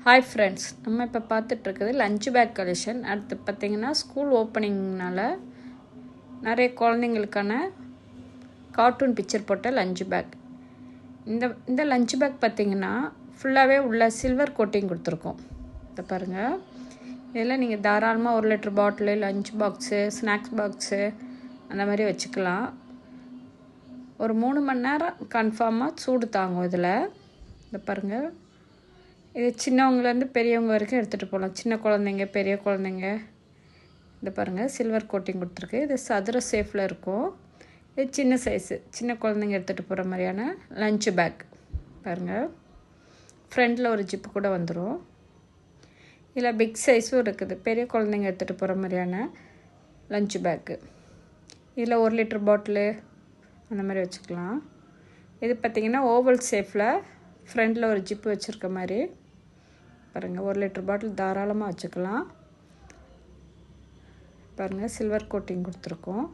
Hi friends, நம்ம இப்போ பார்த்துட்ருக்குது lunch back collection. அடுத்து பார்த்திங்கன்னா ஸ்கூல் ஓப்பனிங்னால நிறைய குழந்தைங்களுக்கான கார்ட்டூன் பிக்சர் போட்ட லஞ்ச் பேக். இந்த லஞ்ச் பேக் பார்த்திங்கன்னா ஃபுல்லாகவே உள்ள சில்வர் கோட்டிங் கொடுத்துருக்கோம். இதை பாருங்கள். இதில் நீங்கள் தாராளமாக 1 litre bottle, lunch box, snacks box அந்த மாதிரி வச்சுக்கலாம். ஒரு 3 மணி நேரம் கன்ஃபார்மாக சூடு தாங்கும். இதை பாருங்கள். இது சின்னவங்கலேருந்து பெரியவங்க வரைக்கும் எடுத்துகிட்டு போகலாம். சின்ன குழந்தைங்க, பெரிய குழந்தைங்க. இதை பாருங்கள், சில்வர் கோட்டிங் கொடுத்துருக்கு. இது சதுர சேஃபில் இருக்கும். இது சின்ன சைஸு, சின்ன குழந்தைங்க எடுத்துகிட்டு போகிற மாதிரியான லஞ்ச் பேக். பாருங்கள், ஃப்ரண்டில் ஒரு ஜிப்பு கூட வந்துடும். இதில் பிக் சைஸும் இருக்குது, பெரிய குழந்தைங்க எடுத்துகிட்டு போகிற மாதிரியான லஞ்ச் பேக்கு. இதில் 1 லிட்டர் பாட்டிலு அந்த மாதிரி வச்சுக்கலாம். இது பார்த்திங்கன்னா ஓவல் ஷேப்பில் ஃப்ரண்டில் ஒரு ஜிப்பு வச்சுருக்க மாதிரி. பாருங்கள், 1 லிட்டர் பாட்டில் தாராளமாக வச்சுக்கலாம். பாருங்கள், சில்வர் கோட்டிங் கொடுத்துருக்கோம்.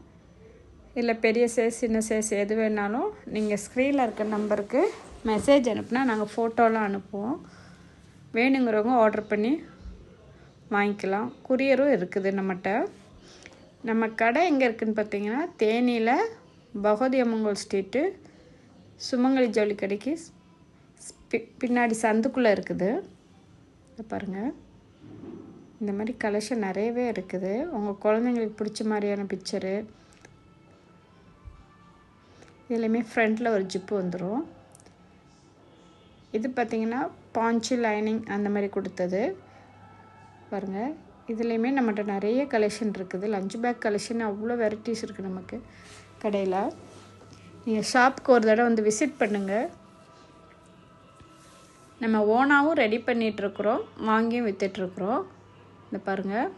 இல்லை பெரிய சைஸ், சின்ன சைஸ் எது வேணாலும் நீங்கள் ஸ்க்ரீனில் இருக்க நம்பருக்கு மெசேஜ் அனுப்புனா நாங்கள் ஃபோட்டோலாம் அனுப்புவோம். வேணுங்கிறவங்க ஆர்டர் பண்ணி வாங்கிக்கலாம். குரியரும் இருக்குது நம்மகிட்ட. நம்ம கடை எங்கே இருக்குதுன்னு பார்த்தீங்கன்னா தேனியில் பகவதி அம்மங்கோல் ஸ்ட்ரீட்டு சுமங்கலி ஜவுளி கடைக்கு பின்னாடி சந்துக்குள்ளே இருக்குது. பாருங்கள், இந்த மாதிரி கலெக்ஷன் நிறையவே இருக்குது. உங்கள் குழந்தைங்களுக்கு பிடிச்ச மாதிரியான பிக்சரு. இதுலேயுமே ஃப்ரண்டில் ஒரு ஜிப்பு வந்துடும். இது பார்த்திங்கன்னா பாஞ்சி லைனிங் அந்த மாதிரி கொடுத்தது. பாருங்கள், இதுலேயுமே நம்மகிட்ட நிறைய கலெக்ஷன் இருக்குது. லஞ்ச் பேக் கலெக்ஷன் அவ்வளோ வெரைட்டிஸ் இருக்குது நமக்கு கடையில். நீங்கள் ஷாப்புக்கு ஒரு தடவை வந்து விசிட் பண்ணுங்கள். நம்ம ஓனாகவும் ரெடி பண்ணிகிட்ருக்குறோம், வாங்கியும் விற்றுட்ருக்குறோம். இந்த பாருங்கள்,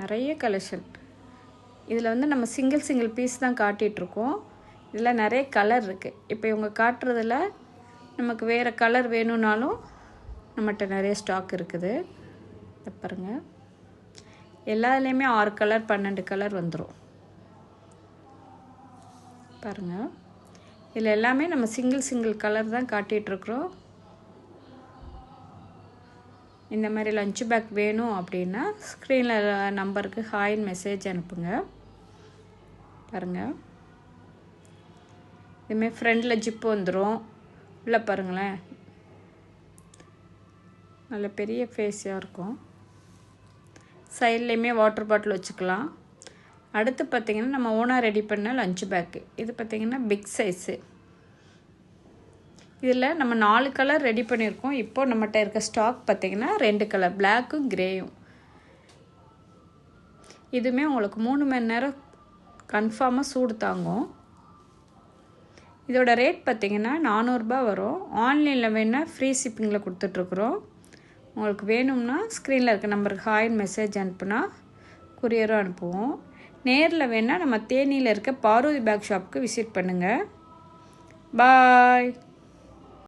நிறைய கலெக்ஷன். இதில் நம்ம சிங்கிள் பீஸ் தான் காட்டிகிட்ருக்கோம். இதில் நிறைய கலர் இருக்குது. இப்போ இவங்க காட்டுறதில் நமக்கு வேறு கலர் வேணும்னாலும் நம்மகிட்ட நிறைய ஸ்டாக் இருக்குது. இதை பாருங்கள், எல்லாத்துலேயுமே 6 கலர் 12 கலர் வந்துடும். பாருங்கள், இதில் எல்லாமே நம்ம சிங்கிள் கலர் தான் காட்டிகிட்ருக்குறோம். இந்த மாதிரி லஞ்ச் பேக் வேணும் அப்படின்னா ஸ்க்ரீனில் நம்பருக்கு ஹாய்ன்னு மெசேஜ் அனுப்புங்க. பாருங்கள், இதுமாரி ஃப்ரண்டில் ஜிப்பு வந்துடும். உள்ளே பாருங்களேன், நல்ல பெரிய ஃபேஸாக இருக்கும். சைட்லேயுமே வாட்டர் பாட்டில் வச்சுக்கலாம். அடுத்து பார்த்திங்கன்னா நம்ம ஓனாக ரெடி பண்ண லஞ்ச் பேக்கு. இது பார்த்திங்கன்னா பிக் சைஸு. இதில் நம்ம 4 கலர் ரெடி பண்ணியிருக்கோம். இப்போது நம்மகிட்ட இருக்க ஸ்டாக் பார்த்திங்கன்னா 2 கலர், பிளாக்கும் கிரேயும். இதுவுமே உங்களுக்கு 3 மணி நேரம் கன்ஃபார்மாக சூடு தாங்கும். இதோட ரேட் பார்த்திங்கன்னா 400 ரூபாய் வரும். ஆன்லைனில் வேணால் ஃப்ரீ ஷிப்பிங்கில் கொடுத்துட்ருக்குறோம். உங்களுக்கு வேணும்னா ஸ்க்ரீனில் இருக்க நம்பருக்கு ஹாய்ன்னு மெசேஜ் அனுப்புனா குரியரும் அனுப்புவோம். நேரில் வேணால் நம்ம தேனியில் இருக்க பார்வதி பேக் ஷாப்புக்கு விசிட் பண்ணுங்கள். பாய்.